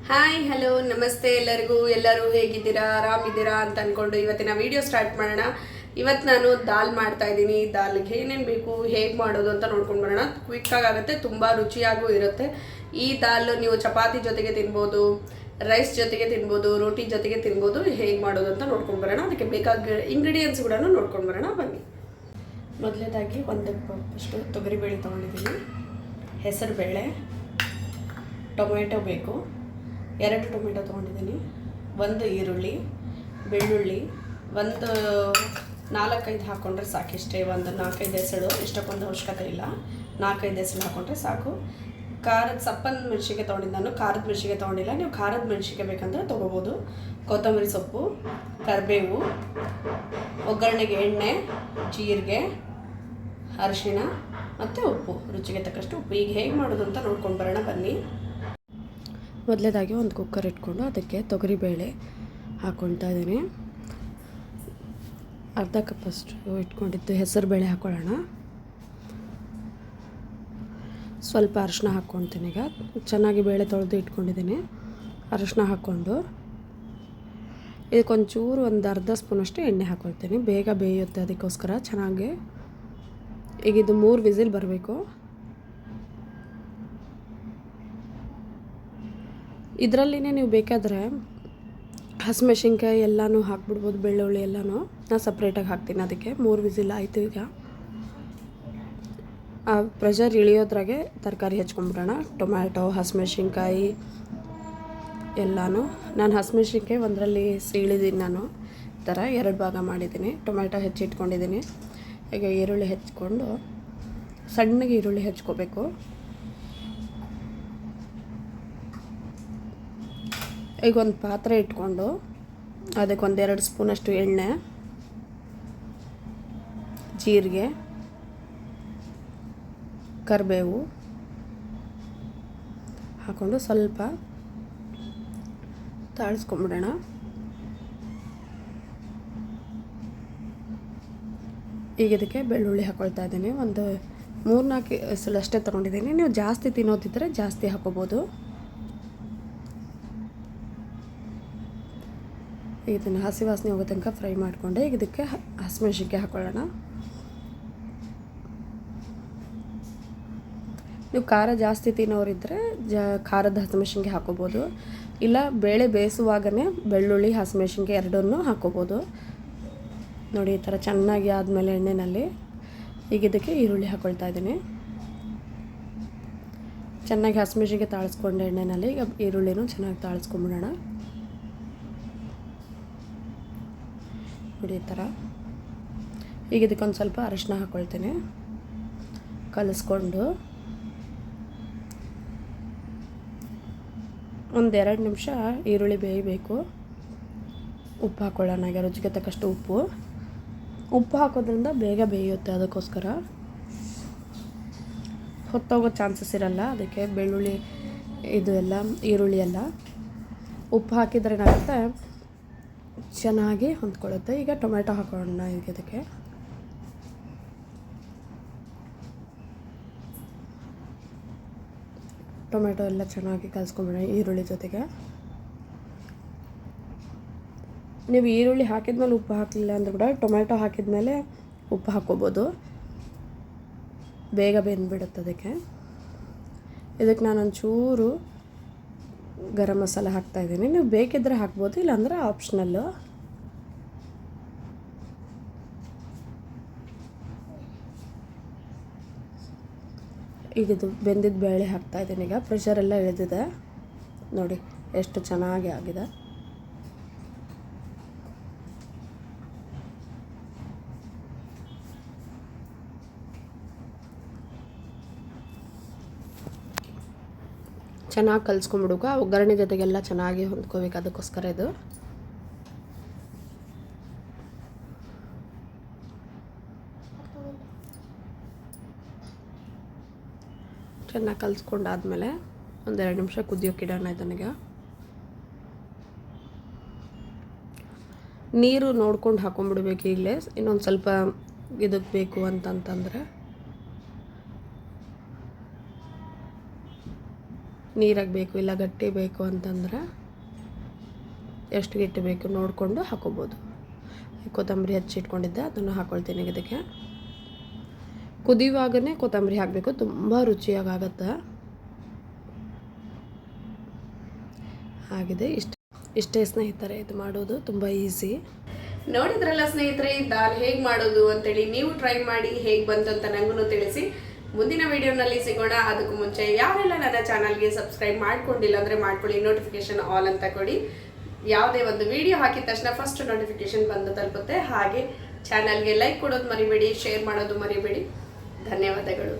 Hi hello ನಮಸ್ತೆ ಎಲ್ಲರೂ ಹೇಗಿದ್ದೀರಾ ಆರಾಮಿದ್ದೀರಾ ಅಂತ ಅಂದ್ಕೊಂಡು ಇವತ್ತಿನ ವಿಡಿಯೋ ಸ್ಟಾರ್ಟ್ ಮಾಡೋಣ. ಇವತ್ತು ನಾನು ದಾಲ್ ಮಾಡ್ತಾ ಇದ್ದೀನಿ. ದಾಲ್ಗೆ ಏನೇನು ಬೇಕು ಹೇಗೆ ಮಾಡೋದು ಅಂತ ನೋಡ್ಕೊಂಡು ಬರೋಣ. ಕ್ವಿಕ್ಕಾಗಿ ಆಗುತ್ತೆ, ತುಂಬ ರುಚಿಯಾಗೂ ಇರುತ್ತೆ. ಈ ದಾಲ್ ನೀವು ಚಪಾತಿ ಜೊತೆಗೆ ತಿನ್ಬೋದು, ರೈಸ್ ಜೊತೆಗೆ ತಿನ್ಬೋದು, ರೋಟಿ ಜೊತೆಗೆ ತಿನ್ಬೋದು. ಹೇಗೆ ಮಾಡೋದು ಅಂತ ನೋಡ್ಕೊಂಡು ಬರೋಣ. ಅದಕ್ಕೆ ಬೇಕಾದ ಇಂಗ್ರೀಡಿಯೆಂಟ್ಸ್ ಕೂಡ ನೋಡ್ಕೊಂಡು ಬರೋಣ ಬನ್ನಿ. ಮೊದಲನೇದಾಗಿ ಒಂದು ಕಪ್ಪಷ್ಟು ತೊಗರಿಬೇಳೆ ತೊಗೊಂಡಿದ್ದೀನಿ, ಹೆಸರುಬೇಳೆ, ಟೊಮೆಟೊ ಬೇಕು, 2 ಟೊಮೆಟೊ ತೊಗೊಂಡಿದ್ದೀನಿ, 1 ಈರುಳ್ಳಿ, ಬೆಳ್ಳುಳ್ಳಿ, ಒಂದು 4-5 ಹಾಕ್ಕೊಂಡ್ರೆ ಸಾಕಿಷ್ಟೇ. ಒಂದು 4-5 ಹೆಸಳು, ಇಷ್ಟಕ್ಕೊಂದು ಅವಶ್ಯಕತೆ ಇಲ್ಲ. 4-5 ಹೆಸಳು ಹಾಕ್ಕೊಂಡ್ರೆ ಸಾಕು. ಖಾರದ ಸಪ್ಪನ ಮೆಣಸಿಗೆ ತೊಗೊಂಡಿದ್ದು ನಾನು, ಖಾರದ ಮೆಣಸಿಗೆ ತೊಗೊಂಡಿಲ್ಲ. ನೀವು ಖಾರದ ಮೆಣಸಿಗೆ ಬೇಕಂದ್ರೆ ತೊಗೋಬೋದು. ಕೊತ್ತಂಬರಿ ಸೊಪ್ಪು, ಕರಿಬೇವು, ಒಗ್ಗರಣೆಗೆ ಎಣ್ಣೆ, ಜೀರಿಗೆ, ಅರಿಶಿಣ ಮತ್ತು ಉಪ್ಪು, ರುಚಿಗೆ ತಕ್ಕಷ್ಟು ಉಪ್ಪು. ಈಗ ಹೇಗೆ ಮಾಡೋದು ಅಂತ ನೋಡ್ಕೊಂಡು ಬರೋಣ ಬನ್ನಿ. ಮೊದಲೇದಾಗಿ ಒಂದು ಕುಕ್ಕರ್ ಇಟ್ಕೊಂಡು ಅದಕ್ಕೆ ತೊಗರಿಬೇಳೆ ಹಾಕ್ಕೊಳ್ತಾ ಇದ್ದೀನಿ. ಅರ್ಧ ಕಪ್ಪಷ್ಟು ಇಟ್ಕೊಂಡಿದ್ದು ಹೆಸರುಬೇಳೆ ಹಾಕ್ಕೊಳ್ಳೋಣ. ಸ್ವಲ್ಪ ಅರಿಶಿನ ಹಾಕ್ಕೊಳ್ತೀನಿ. ಈಗ ಚೆನ್ನಾಗಿ ಬೇಳೆ ತೊಳೆದು ಇಟ್ಕೊಂಡಿದ್ದೀನಿ. ಅರಿಶಿನ ಹಾಕ್ಕೊಂಡು ಇದಕ್ಕೊಂಚೂರು ಒಂದು ಅರ್ಧ ಸ್ಪೂನಷ್ಟು ಎಣ್ಣೆ ಹಾಕ್ಕೊಳ್ತೀನಿ. ಬೇಗ ಬೇಯುತ್ತೆ, ಅದಕ್ಕೋಸ್ಕರ ಚೆನ್ನಾಗಿ. ಈಗ ಇದು 3 ವಿಸಿಲ್ ಬರಬೇಕು. ಇದರಲ್ಲಿನೇ ನೀವು ಬೇಕಾದರೆ ಹಸಿಮೆಣಸಿನ್ಕಾಯಿ ಎಲ್ಲನೂ ಹಾಕ್ಬಿಡ್ಬೋದು, ಬೆಳ್ಳುಳ್ಳಿ ಎಲ್ಲನೂ. ನಾನು ಸಪ್ರೇಟಾಗಿ ಹಾಕ್ತೀನಿ. ಅದಕ್ಕೆ 3 ವಿಸಿಲ್ ಆಯಿತು. ಈಗ ಆ ಪ್ರೆಷರ್ ಇಳಿಯೋದ್ರಾಗೆ ತರಕಾರಿ ಹೆಚ್ಕೊಂಡ್ಬಿಡೋಣ. ಟೊಮ್ಯಾಟೊ, ಹಸಿಮೆಣಸಿನ್ಕಾಯಿ ಎಲ್ಲನೂ. ನಾನು ಹಸಿಮೆಣಸಿನ್ಕಾಯಿ ಒಂದರಲ್ಲಿ ಸೀಳಿದ್ದೀನಿ. ನಾನು ಈ ಥರ 2 ಭಾಗ ಮಾಡಿದ್ದೀನಿ. ಟೊಮ್ಯಾಟೊ ಹೆಚ್ಚಿಟ್ಕೊಂಡಿದ್ದೀನಿ. ಈಗ ಈರುಳ್ಳಿ ಹೆಚ್ಕೊಂಡು ಸಣ್ಣಗೆ ಈರುಳ್ಳಿ ಹೆಚ್ಕೋಬೇಕು. ಈಗ ಒಂದು ಪಾತ್ರೆ ಇಟ್ಕೊಂಡು ಅದಕ್ಕೆ 1-2 ಸ್ಪೂನಷ್ಟು ಎಣ್ಣೆ, ಜೀರಿಗೆ, ಕರಿಬೇವು ಹಾಕ್ಕೊಂಡು ಸ್ವಲ್ಪ ತಾಳಿಸ್ಕೊಂಬಿಡೋಣ. ಈಗ ಇದಕ್ಕೆ ಬೆಳ್ಳುಳ್ಳಿ ಹಾಕ್ಕೊಳ್ತಾ ಇದ್ದೀನಿ. ಒಂದು 3-4 ಹೆಸರಷ್ಟೇ ತೊಗೊಂಡಿದ್ದೀನಿ. ನೀವು ಜಾಸ್ತಿ ತಿನ್ನೋದಿದ್ದರೆ ಜಾಸ್ತಿ ಹಾಕ್ಕೋಬೋದು. ಇದನ್ನು ಹಸಿ ವಾಸನೆ ಹೋಗೋ ತನಕ ಫ್ರೈ ಮಾಡಿಕೊಂಡೆ. ಈಗ ಇದಕ್ಕೆ ಹಸಿಮೆಣಸಿನ್ಕಾಯಿ ಹಾಕ್ಕೊಳ್ಳೋಣ. ನೀವು ಖಾರ ಜಾಸ್ತಿ ತಿನ್ನೋರಿದ್ದರೆ ಖಾರದ ಹಸಿಮೆಣಸಿನ್ಕಾಯಿ ಹಾಕ್ಕೋಬೋದು. ಇಲ್ಲ ಬೇಳೆ ಬೇಯಿಸುವಾಗಲೇ ಬೆಳ್ಳುಳ್ಳಿ, ಹಸಿಮೆಣಸಿನ್ಕಾಯಿ ಎರಡನ್ನೂ ಹಾಕ್ಕೋಬೋದು. ನೋಡಿ, ಈ ಥರ ಚೆನ್ನಾಗಿ ಆದಮೇಲೆ ಎಣ್ಣೆಯಲ್ಲಿ ಈಗ ಇದಕ್ಕೆ ಈರುಳ್ಳಿ ಹಾಕ್ಕೊಳ್ತಾ ಇದ್ದೀನಿ. ಚೆನ್ನಾಗಿ ಹಸಿಮೆಣಸಿನ್ಕಾಯಿ ತಾಳಿಸ್ಕೊಂಡೆ ಎಣ್ಣೆಯಲ್ಲಿ. ಈಗ ಈರುಳ್ಳಿನೂ ಚೆನ್ನಾಗಿ ತಾಳಿಸ್ಕೊಂಬಿಡೋಣ. ನೋಡಿ ಈ ಥರ. ಈಗ ಇದಕ್ಕೊಂದು ಸ್ವಲ್ಪ ಅರಿಶಿನ ಹಾಕ್ಕೊಳ್ತೀನಿ. ಕಲಿಸ್ಕೊಂಡು 1-2 ನಿಮಿಷ ಈರುಳ್ಳಿ ಬೇಯಬೇಕು. ಉಪ್ಪು ಹಾಕ್ಕೊಳ್ಳೋಣ. ಈಗ ರುಚಿಗೆ ತಕ್ಕಷ್ಟು ಉಪ್ಪು ಹಾಕೋದ್ರಿಂದ ಬೇಗ ಬೇಯುತ್ತೆ, ಅದಕ್ಕೋಸ್ಕರ ಹೊತ್ತೋಗೋ ಚಾನ್ಸಸ್ ಇರಲ್ಲ. ಅದಕ್ಕೆ ಬೆಳ್ಳುಳ್ಳಿ ಇದು ಎಲ್ಲ ಈರುಳ್ಳಿ ಎಲ್ಲ ಉಪ್ಪು ಹಾಕಿದ್ರೆ ಏನಾಗುತ್ತೆ, ಚೆನ್ನಾಗಿ ಹೊಂದ್ಕೊಳ್ಳುತ್ತೆ. ಈಗ ಟೊಮೆಟೊ ಹಾಕೋಣ. ಈಗ ಇದಕ್ಕೆ ಟೊಮೆಟೊ ಎಲ್ಲ ಚೆನ್ನಾಗಿ ಕಲಿಸ್ಕೊಂಬಿಡೋಣ ಈರುಳ್ಳಿ ಜೊತೆಗೆ. ನೀವು ಈರುಳ್ಳಿ ಹಾಕಿದ್ಮೇಲೆ ಉಪ್ಪು ಹಾಕಲಿಲ್ಲ ಅಂದರೂ ಕೂಡ ಟೊಮೆಟೊ ಹಾಕಿದ್ಮೇಲೆ ಉಪ್ಪು ಹಾಕ್ಕೋಬೋದು, ಬೇಗ ಬೆಂದ್ಬಿಡುತ್ತೆ. ಇದಕ್ಕೆ ನಾನೊಂಚೂರು ಗರಂ ಮಸಾಲ ಹಾಕ್ತಾಯಿದ್ದೀನಿ. ನೀವು ಬೇಕಿದ್ದರೆ ಹಾಕ್ಬೋದು, ಇಲ್ಲಾಂದರೆ ಆಪ್ಷನಲ್ಲು. ಈಗ ಇದು ಬೆಂದಿದ್ದ ಬೇಳೆ ಹಾಕ್ತಾಯಿದ್ದೀನಿ. ಈಗ ಪ್ರೆಷರೆಲ್ಲ ಇಳಿದಿದೆ ನೋಡಿ, ಎಷ್ಟು ಚೆನ್ನಾಗಿ ಆಗಿದೆ. ಚೆನ್ನಾಗಿ ಕಲಿಸ್ಕೊಂಬಿಡುಕ. ಒಗ್ಗರಣೆ ಜೊತೆಗೆಲ್ಲ ಚೆನ್ನಾಗಿ ಹೊಂದ್ಕೋಬೇಕು, ಅದಕ್ಕೋಸ್ಕರ ಇದು. ಚೆನ್ನಾಗಿ ಕಲಿಸ್ಕೊಂಡಾದ್ಮೇಲೆ 1-2 ನಿಮಿಷ ಕುದಿಯೋಕ್ಕಿಡೋಣ. ಇದನ್ನೀಗ ನೀರು ನೋಡ್ಕೊಂಡು ಹಾಕೊಂಡ್ಬಿಡ್ಬೇಕು. ಈಗಲೇ ಇನ್ನೊಂದು ಸ್ವಲ್ಪ ಇದಕ್ಕೆ ಬೇಕು ಅಂತಂತಂದರೆ ನೀರಾಗಿ ಬೇಕು ಇಲ್ಲ ಗಟ್ಟಿ ಬೇಕು ಅಂತಂದ್ರೆ ಎಷ್ಟು ಗಟ್ಟಿ ಬೇಕು ನೋಡಿಕೊಂಡು ಹಾಕೋಬೋದು. ಕೊತ್ತಂಬರಿ ಹಚ್ಚಿಟ್ಕೊಂಡಿದ್ದೆ ಅದನ್ನು ಹಾಕ್ಕೊಳ್ತೀನಿ. ಇದಕ್ಕೆ ಕುದಿಯುವಾಗನೇ ಕೊತ್ತಂಬರಿ ಹಾಕಬೇಕು, ತುಂಬ ರುಚಿಯಾಗತ್ತೆ. ಆಗಿದೆ. ಇಷ್ಟೇ ಸ್ನೇಹಿತರೆ, ಇದು ಮಾಡೋದು ತುಂಬ ಈಸಿ. ನೋಡಿದ್ರಲ್ಲ ಸ್ನೇಹಿತರೆ, ದಾಲ್ ಹೇಗೆ ಮಾಡೋದು ಅಂತೇಳಿ ನೀವು ಟ್ರೈ ಮಾಡಿ ಹೇಗೆ ಬಂತು ಅಂತ ನನಗೂ ತಿಳಿಸಿ. ಮುಂದಿನ ವಿಡಿಯೋನಲ್ಲಿ ಸಿಗೋಣ. ಅದಕ್ಕೂ ಮುಂಚೆ ಯಾರೆಲ್ಲ ನನ್ನ ಚಾನಲ್ಗೆ ಸಬ್ಸ್ಕ್ರೈಬ್ ಮಾಡ್ಕೊಂಡಿಲ್ಲ ಅಂದರೆ ಮಾಡ್ಕೊಳ್ಳಿ, ನೋಟಿಫಿಕೇಶನ್ ಆಲ್ ಅಂತ ಕೊಡಿ. ಯಾವುದೇ ಒಂದು ವಿಡಿಯೋ ಹಾಕಿದ ತಕ್ಷಣ ಫಸ್ಟ್ ನೋಟಿಫಿಕೇಶನ್ ಬಂದು ತಲುಪುತ್ತೆ. ಹಾಗೆ ಚಾನಲ್ಗೆ ಲೈಕ್ ಕೊಡೋದು ಮರಿಬೇಡಿ, ಶೇರ್ ಮಾಡೋದು ಮರಿಬೇಡಿ. ಧನ್ಯವಾದಗಳು.